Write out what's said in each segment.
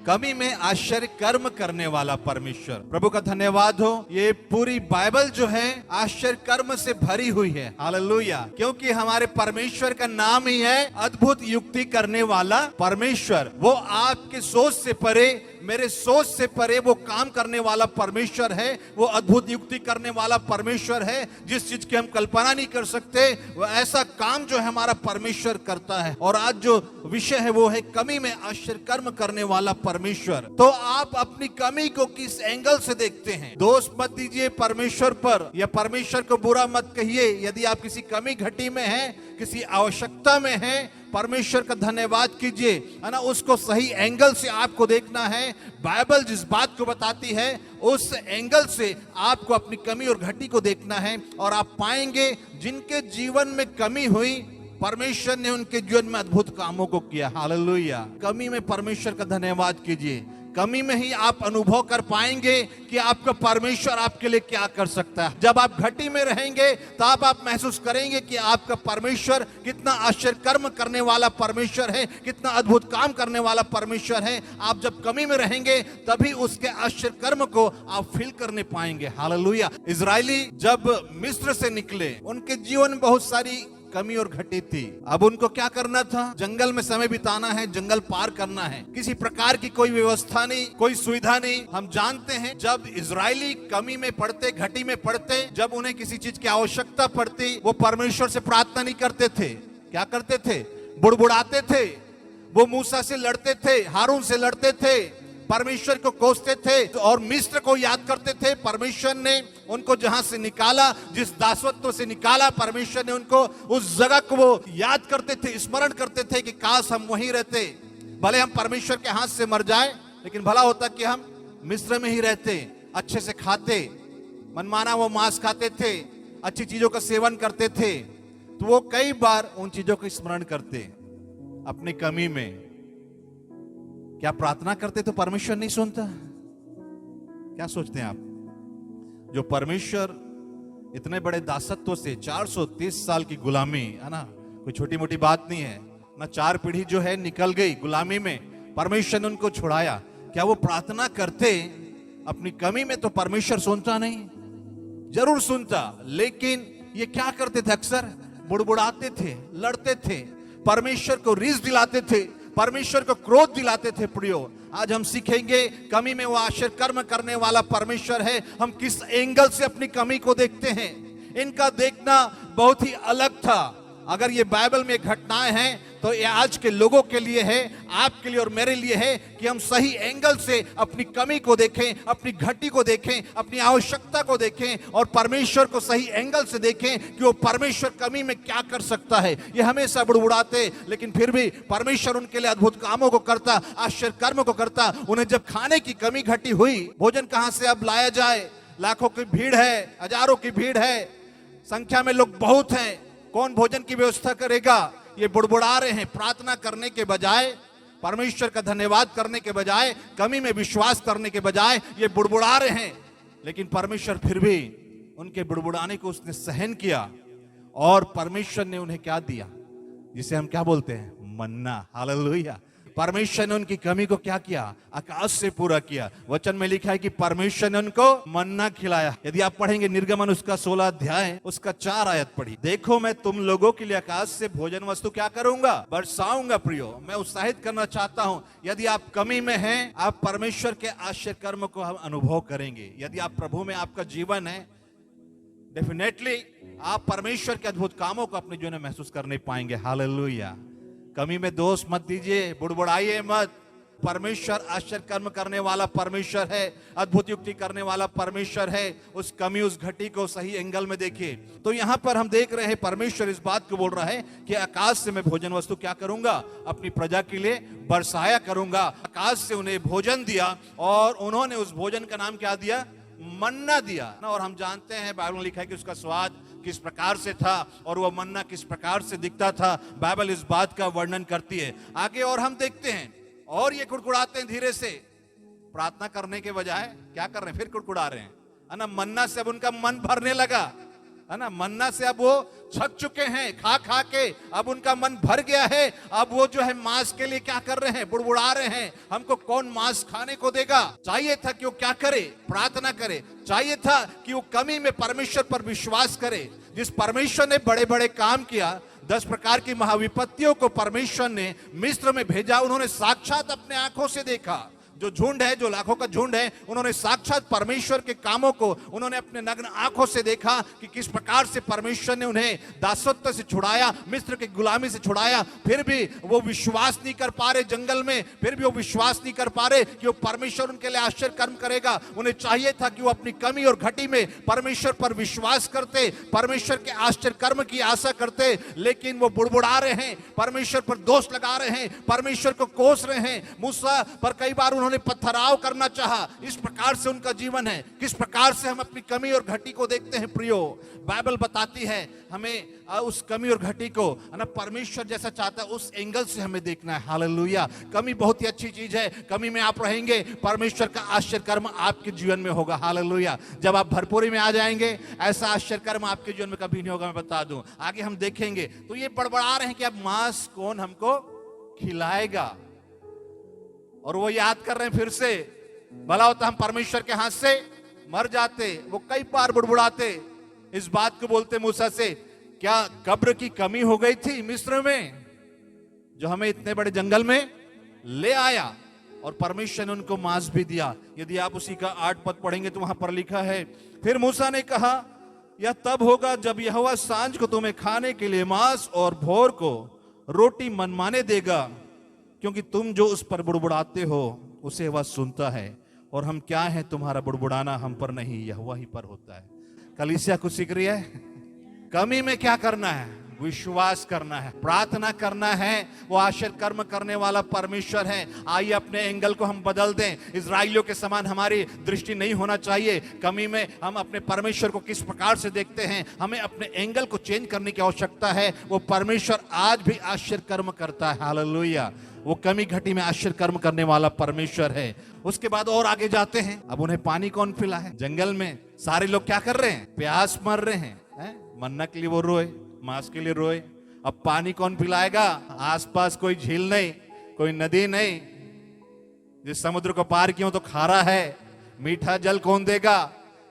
कमी में आश्चर्य कर्म करने वाला परमेश्वर। प्रभु का धन्यवाद हो। ये पूरी बाइबल जो है आश्चर्य कर्म से भरी हुई है। हालेलुया। क्योंकि हमारे परमेश्वर का नाम ही है अद्भुत युक्ति करने वाला परमेश्वर। वो आपके सोच से परे, मेरे सोच से परे वो काम करने वाला परमेश्वर है। वो अद्भुत युक्ति करने वाला परमेश्वर है। जिस चीज की हम कल्पना नहीं कर सकते वो ऐसा काम जो है हमारा परमेश्वर करता है। और आज जो विषय है वो है कमी में आश्चर्य कर्म करने वाला परमेश्वर। तो आप अपनी कमी को किस एंगल से देखते हैं? दोष मत दीजिए परमेश्वर पर, या परमेश्वर को बुरा मत कहिए। यदि आप किसी कमी घटी में हैं, किसी आवश्यकता में हैं, परमेश्वर का धन्यवाद कीजिए, है ना। उसको सही एंगल से आपको देखना है। बाइबल जिस बात को बताती है उस एंगल से आपको अपनी कमी और घटी को देखना है। और आप पाएंगे जिनके जीवन में कमी हुई, परमेश्वर ने उनके जीवन में अद्भुत कामों को किया। हालेलुया। कमी में परमेश्वर का धन्यवाद कीजिए। कमी में ही आप अनुभव कर पाएंगे कि आपका परमेश्वर आपके लिए क्या कर सकता है। जब आप घटी में रहेंगे तब आप महसूस करेंगे कि आपका परमेश्वर कितना आश्चर्य कर्म करने वाला परमेश्वर है, कितना अद्भुत काम करने वाला परमेश्वर है। आप जब कमी में रहेंगे तभी उसके आश्चर्य कर्म को आप फील करने पाएंगे। हालेलुया। इजरायली जब मिस्र से निकले, उनके जीवन में बहुत सारी कमी और घटी थी। अब उनको क्या करना था? जंगल में समय बिताना है, जंगल पार करना है। किसी प्रकार की कोई व्यवस्था नहीं, कोई सुविधा नहीं। हम जानते हैं जब इजरायली कमी में पड़ते, घटी में पड़ते, जब उन्हें किसी चीज की आवश्यकता पड़ती, वो परमेश्वर से प्रार्थना नहीं करते थे। क्या करते थे? बुड़बुड़ाते थे। वो मूसा से लड़ते थे, हारून से लड़ते थे, परमेश्वर को कोसते थे और मिस्र को याद करते थे। परमेश्वर ने उनको जहां से निकाला, जिस दासत्व से निकाला, परमेश्वर ने उनको उस जगह को वो याद करते थे, स्मरण करते थे कि काश हम वहीं रहते। भले हम परमेश्वर के हाथ से मर जाए, लेकिन भला होता कि हम मिस्र में ही रहते, अच्छे से खाते, मनमाना वो मांस खाते थे, अच्छी चीजों का सेवन करते थे। तो वो कई बार उन चीजों को स्मरण करते। अपनी कमी में क्या प्रार्थना करते तो परमेश्वर नहीं सुनता? क्या सोचते हैं आप? जो परमेश्वर इतने बड़े दासत्व से 430 साल की गुलामी, है ना, कोई छोटी मोटी बात नहीं है ना। 4 पीढ़ी जो है निकल गई गुलामी में, परमेश्वर ने उनको छुड़ाया। क्या वो प्रार्थना करते अपनी कमी में? तो परमेश्वर सुनता नहीं, जरूर सुनता, लेकिन ये क्या करते थे? अक्सर बुड़बुड़ाते थे, लड़ते थे, परमेश्वर को रीस दिलाते थे, परमेश्वर को क्रोध दिलाते थे। प्रियो, आज हम सीखेंगे कमी में वो आश्चर्य कर्म करने वाला परमेश्वर है। हम किस एंगल से अपनी कमी को देखते हैं। इनका देखना बहुत ही अलग था। अगर ये बाइबल में घटनाएं हैं तो ये आज के लोगों के लिए है, आपके लिए और मेरे लिए है कि हम सही एंगल से अपनी कमी को देखें, अपनी घटी को देखें, अपनी आवश्यकता को देखें और परमेश्वर को सही एंगल से देखें कि वो परमेश्वर कमी में क्या कर सकता है। ये हमेशा बुड़बुड़ाते, लेकिन फिर भी परमेश्वर उनके लिए अद्भुत कामों को करता, आश्चर्य कर्म को करता। उन्हें जब खाने की कमी घटी हुई, भोजन कहां से अब लाया जाए, लाखों की भीड़ है, हजारों की भीड़ है, संख्या में लोग बहुत हैं, कौन भोजन की व्यवस्था करेगा? ये बुड़बुड़ा रहे हैं। प्रार्थना करने के बजाय, परमेश्वर का धन्यवाद करने के बजाय, कमी में विश्वास करने के बजाय ये बुड़बुड़ा रहे हैं। लेकिन परमेश्वर फिर भी उनके बुड़बुड़ाने को उसने सहन किया और परमेश्वर ने उन्हें क्या दिया, जिसे हम क्या बोलते हैं? मन्ना। हालेलुया। परमेश्वर ने उनकी कमी को क्या किया? आकाश से पूरा किया। वचन में लिखा है कि परमेश्वर ने उनको मन्ना खिलाया। यदि आप पढ़ेंगे निर्गमन उसका 16 अध्याय उसका 4 आयत पढ़ी। देखो मैं तुम लोगों के लिए आकाश से भोजन वस्तु क्या करूंगा? बरसाऊंगा। प्रियो, मैं उत्साहित करना चाहता हूं, यदि आप कमी में हैं, आप परमेश्वर के आश्चर्य कर्म को हम अनुभव करेंगे। यदि आप प्रभु में आपका जीवन है, डेफिनेटली आप परमेश्वर के अद्भुत कामों को अपने जीवन में महसूस करने पाएंगे। हालेलुया। कमी में दोष मत दीजिए, बुड़बुड़ाइए मत। परमेश्वर आश्चर्य कर्म करने वाला परमेश्वर है, अद्भुत युक्ति करने वाला परमेश्वर है। उस कमी, उस घटी को सही एंगल में देखिए। तो यहाँ पर हम देख रहे हैं परमेश्वर इस बात को बोल रहा है कि आकाश से मैं भोजन वस्तु क्या करूंगा? अपनी प्रजा के लिए बरसाया करूंगा। आकाश से उन्हें भोजन दिया और उन्होंने उस भोजन का नाम क्या दिया? मन्ना दिया। और हम जानते हैं बाइबल में लिखा है कि उसका स्वाद किस प्रकार से था और वह मन्ना किस प्रकार से दिखता था। बाइबल इस बात का वर्णन करती है। आगे और हम देखते हैं, और ये कुड़कुड़ाते हैं धीरे से, प्रार्थना करने के बजाय क्या कर रहे हैं? फिर कुड़कुड़ा रहे हैं, है ना। मन्ना से अब उनका मन भरने लगा, है ना। मन्ना से अब वो थक चुके हैं, खा खा के अब उनका मन भर गया है। अब वो जो है मांस के लिए क्या कर रहे हैं, बुड़बुड़ा रहे हैं, हमको कौन मांस खाने को देगा। चाहिए था कि वो क्या करे, प्रार्थना करे। चाहिए था कि वो कमी में परमेश्वर पर विश्वास करे। जिस परमेश्वर ने बड़े बड़े काम किया, 10 प्रकार की महाविपत्तियों को परमेश्वर ने मिस्र में भेजा, उन्होंने साक्षात अपने आंखों से देखा। जो झुंड है, जो लाखों का झुंड है, उन्होंने साक्षात परमेश्वर के कामों को उन्होंने अपने नग्न आंखों से देखा कि किस प्रकार से परमेश्वर ने उन्हें दासत्व से छुड़ाया, मिस्र की गुलामी से छुड़ाया। फिर भी वो विश्वास नहीं कर पा रहे जंगल में, फिर भी वो विश्वास नहीं कर पा रहे कि वो परमेश्वर उनके लिए आश्चर्य कर्म करेगा। उन्हें चाहिए था कि वो अपनी कमी और घटी में परमेश्वर पर विश्वास करते, परमेश्वर के आश्चर्य कर्म की आशा करते, लेकिन वो बुड़बुड़ा रहे हैं, परमेश्वर पर दोष लगा रहे हैं, परमेश्वर को कोस रहे हैं। मूसा पर कई बार उन्होंने पत्थराव करना चाहा। इस प्रकार से उनका जीवन है। किस प्रकार से हम अपनी कमी और घटी को देखते हैं प्रियो, बाइबल बताती है हमें उस कमी और घटी को ना परमेश्वर जैसा चाहता है उस एंगल से हमें देखना है। हालेलुया। कमी बहुत ही अच्छी चीज है। कमी में आप रहेंगे, परमेश्वर का आश्चर्य कर्म आपके जीवन में होगा। हालेलुया। जब आप भरपूरी में आ जाएंगे, ऐसा आश्चर्य कर्म आपके जीवन में कभी नहीं होगा। मैं बता दूं, आगे हम देखेंगे। तो ये बड़बड़ा रहे हैं कि अब मांस कौन हमको खिलाएगा, और वो याद कर रहे हैं फिर से, भला होता हम परमेश्वर के हाथ से मर जाते। वो कई बार बुड़बुड़ाते, इस बात को बोलते मूसा से, क्या कब्र की कमी हो गई थी मिस्र में, जो हमें इतने बड़े जंगल में ले आया, और परमेश्वर ने उनको मांस भी दिया। यदि आप उसी का 8 पद पढ़ेंगे तो वहां पर लिखा है, फिर मूसा ने कहा, यह तब होगा जब यहोवा सांझ को तुम्हें खाने के लिए मांस और भोर को रोटी मनमाने देगा, क्योंकि तुम जो उस पर बुड़बुड़ाते हो उसे वह सुनता है, और हम क्या है, तुम्हारा बुड़बुड़ाना हम पर नहीं यहोवा ही पर होता है। कलीसिया कुछ सीख रही है। कमी में क्या करना है, विश्वास करना है, प्रार्थना करना है। वो आश्चर्य कर्म करने वाला परमेश्वर है। आइए अपने एंगल को हम बदल दें। इजराइलियों के समान हमारी दृष्टि नहीं होना चाहिए। कमी में हम अपने परमेश्वर को किस प्रकार से देखते हैं, हमें अपने एंगल को चेंज करने की आवश्यकता है। वो परमेश्वर आज भी आश्चर्य कर्म करता है। हालेलुया। वो कमी घटी में आश्चर्य कर्म करने वाला परमेश्वर है। उसके बाद और आगे जाते हैं। अब उन्हें पानी कौन पिला है, जंगल में सारे लोग क्या कर रहे हैं, प्यास मर रहे हैं। मन्ना के लिए वो रोए, मांस के लिए रोए। अब पानी कौन पिलाएगा, आसपास कोई झील नहीं, कोई नदी नहीं, जिस समुद्र को पार किया तो खारा है, मीठा जल कौन देगा।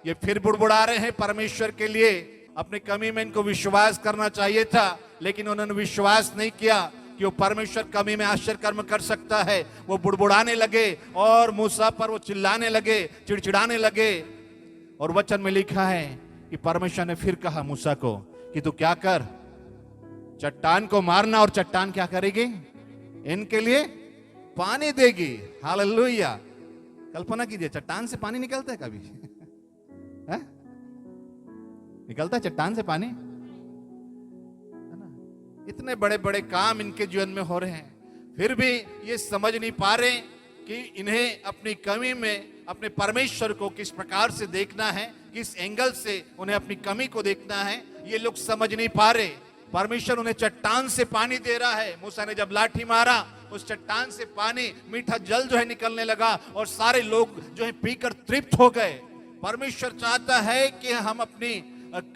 ये फिर बुड़बुड़ा रहे हैं परमेश्वर के लिए। अपनी कमी में इनको विश्वास करना चाहिए था, लेकिन उन्होंने विश्वास नहीं किया कि वो परमेश्वर कमी में आश्चर्य कर्म कर सकता है। वो बुड़बुड़ाने लगे और मूसा पर वो चिल्लाने लगे, चिड़चिड़ाने लगे। और वचन में लिखा है कि परमेश्वर ने फिर कहा मूसा को कि तू क्या कर, चट्टान को मारना, और चट्टान क्या करेगी, इनके लिए पानी देगी। हालेलुया। कल्पना कीजिए, चट्टान से पानी निकलता है कभी है? निकलता है चट्टान से पानी, है ना। इतने बड़े बड़े काम इनके जीवन में हो रहे हैं, फिर भी ये समझ नहीं पा रहे कि इन्हें अपनी कमी में अपने परमेश्वर को किस प्रकार से देखना है, किस एंगल से उन्हें अपनी कमी को देखना है। ये लोग समझ नहीं पा रहे। परमेश्वर उन्हें चट्टान से पानी दे रहा है। मूसा ने जब लाठी मारा, उस चट्टान से पानी, मीठा जल जो है निकलने लगा, और सारे लोग जो है पीकर तृप्त हो गए। परमेश्वर चाहता है कि हम अपनी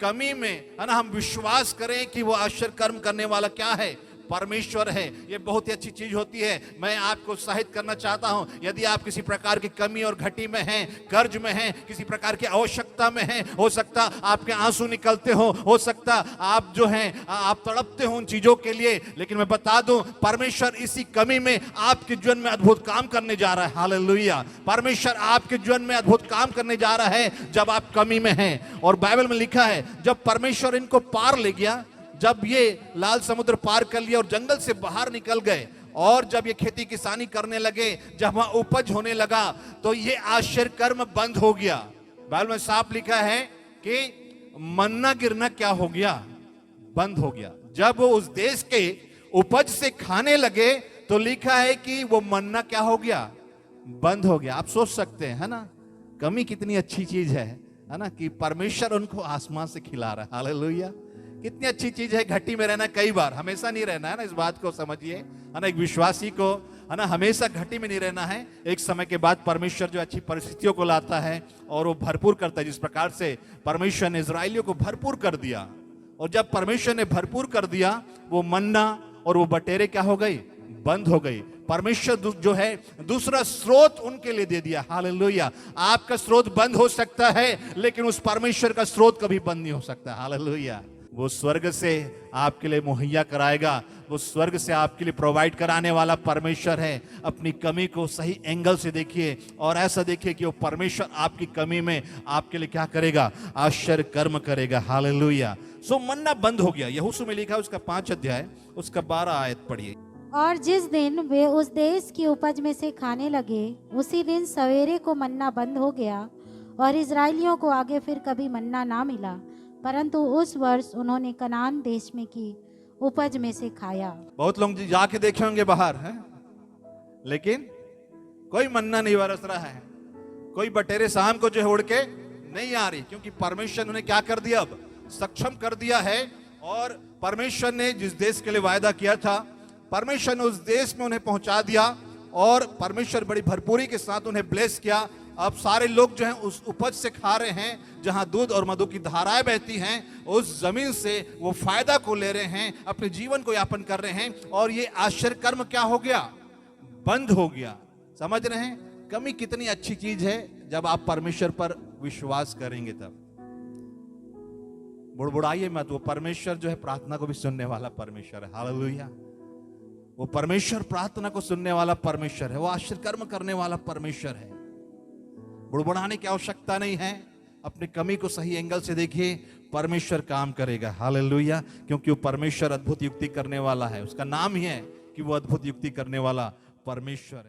कमी में, है ना, हम विश्वास करें कि वो आश्चर्य कर्म करने वाला क्या है, परमेश्वर है। ये बहुत ही अच्छी चीज होती है। मैं आपको उत्साहित करना चाहता हूं, यदि आप किसी प्रकार की कमी और घटी में हैं, कर्ज में हैं, किसी प्रकार की आवश्यकता में हैं, हो सकता आपके आंसू निकलते हो सकता आप जो हैं आप तड़पते हो उन चीजों के लिए, लेकिन मैं बता दूं परमेश्वर इसी कमी में आपके जीवन में अद्भुत काम करने जा रहा है। हालेलुया। परमेश्वर आपके जीवन में अद्भुत काम करने जा रहा है जब आप कमी में हैं। और बाइबल में लिखा है, जब परमेश्वर इनको पार ले गया, जब ये लाल समुद्र पार कर लिया और जंगल से बाहर निकल गए, और जब ये खेती किसानी करने लगे, जब वहां उपज होने लगा, तो ये आश्चर्य कर्म बंद हो गया। बाइबल में साफ लिखा है कि मन्ना गिरना क्या हो गया, बंद हो गया। जब वो उस देश के उपज से खाने लगे तो लिखा है कि वो मन्ना क्या हो गया, बंद हो गया। आप सोच सकते हैं, है ना, कमी कितनी अच्छी चीज है ना, कि परमेश्वर उनको आसमान से खिला रहा है। हालेलुया। कितनी अच्छी चीज है घटी में रहना। कई बार, हमेशा नहीं रहना है ना, इस बात को समझिए, है ना। एक विश्वासी को है ना, हमेशा घटी में नहीं रहना है। एक समय के बाद परमेश्वर जो अच्छी परिस्थितियों को लाता है और वो भरपूर करता है। जिस प्रकार से परमेश्वर ने इजराइलियों को भरपूर कर दिया, और जब परमेश्वर ने भरपूर कर दिया, वो मन्ना और वो बटेरे क्या हो गई, बंद हो गई। परमेश्वर जो है दूसरा स्रोत उनके लिए दे दिया। हालेलुया। आपका स्रोत बंद हो सकता है, लेकिन उस परमेश्वर का स्रोत कभी बंद नहीं हो सकता। हालेलुया। वो स्वर्ग से आपके लिए मुहैया कराएगा, वो स्वर्ग से आपके लिए प्रोवाइड कराने वाला परमेश्वर है। अपनी कमी को सही एंगल से देखिए और ऐसा देखिए कि वो परमेश्वर आपकी कमी में आपके लिए क्या करेगा, आश्चर्य कर्म करेगा। हालेलुया। सो मन्ना बंद हो गया। यहोशू में लिखा है उसका 5 अध्याय उसका 12 आयत पढ़िए। और जिस दिन वे उस देश की उपज में से खाने लगे, उसी दिन सवेरे को मन्ना बंद हो गया और इजराइलियों को आगे फिर कभी मन्ना ना मिला, परंतु उस वर्ष उन्होंने कनान देश में की उपज में से खाया। बहुत लोग जाके देखे होंगे बाहर है, लेकिन कोई मन्ना नहीं बरस रहा है, कोई बटेरे शाम को जो है उड़ के नहीं आ रही, क्योंकि परमेश्वर ने क्या कर दिया, अब सक्षम कर दिया है। और परमेश्वर ने जिस देश के लिए वायदा किया था, परमेश्वर ने उस देश में उन्हें पहुंचा दिया और परमेश्वर बड़ी भरपूरी के साथ उन्हें ब्लेस किया। अब सारे लोग जो हैं उस उपज से खा रहे हैं, जहां दूध और मधु की धाराएं बहती हैं, उस जमीन से वो फायदा को ले रहे हैं, अपने जीवन को यापन कर रहे हैं। और ये आश्चर्य कर्म क्या हो गया, बंद हो गया। समझ रहे हैं कमी कितनी अच्छी चीज है जब आप परमेश्वर पर विश्वास करेंगे। तब बुड़बुड़ाइए मत, वो परमेश्वर जो है प्रार्थना को भी सुनने वाला परमेश्वर है। हालेलुया। वो परमेश्वर प्रार्थना को सुनने वाला परमेश्वर है, वो आश्चर्य कर्म करने वाला परमेश्वर है। बुड़बुड़ाने की आवश्यकता नहीं है, अपनी कमी को सही एंगल से देखिए, परमेश्वर काम करेगा। हालेलुया। क्योंकि वो परमेश्वर अद्भुत युक्ति करने वाला है, उसका नाम ही है कि वो अद्भुत युक्ति करने वाला परमेश्वर है।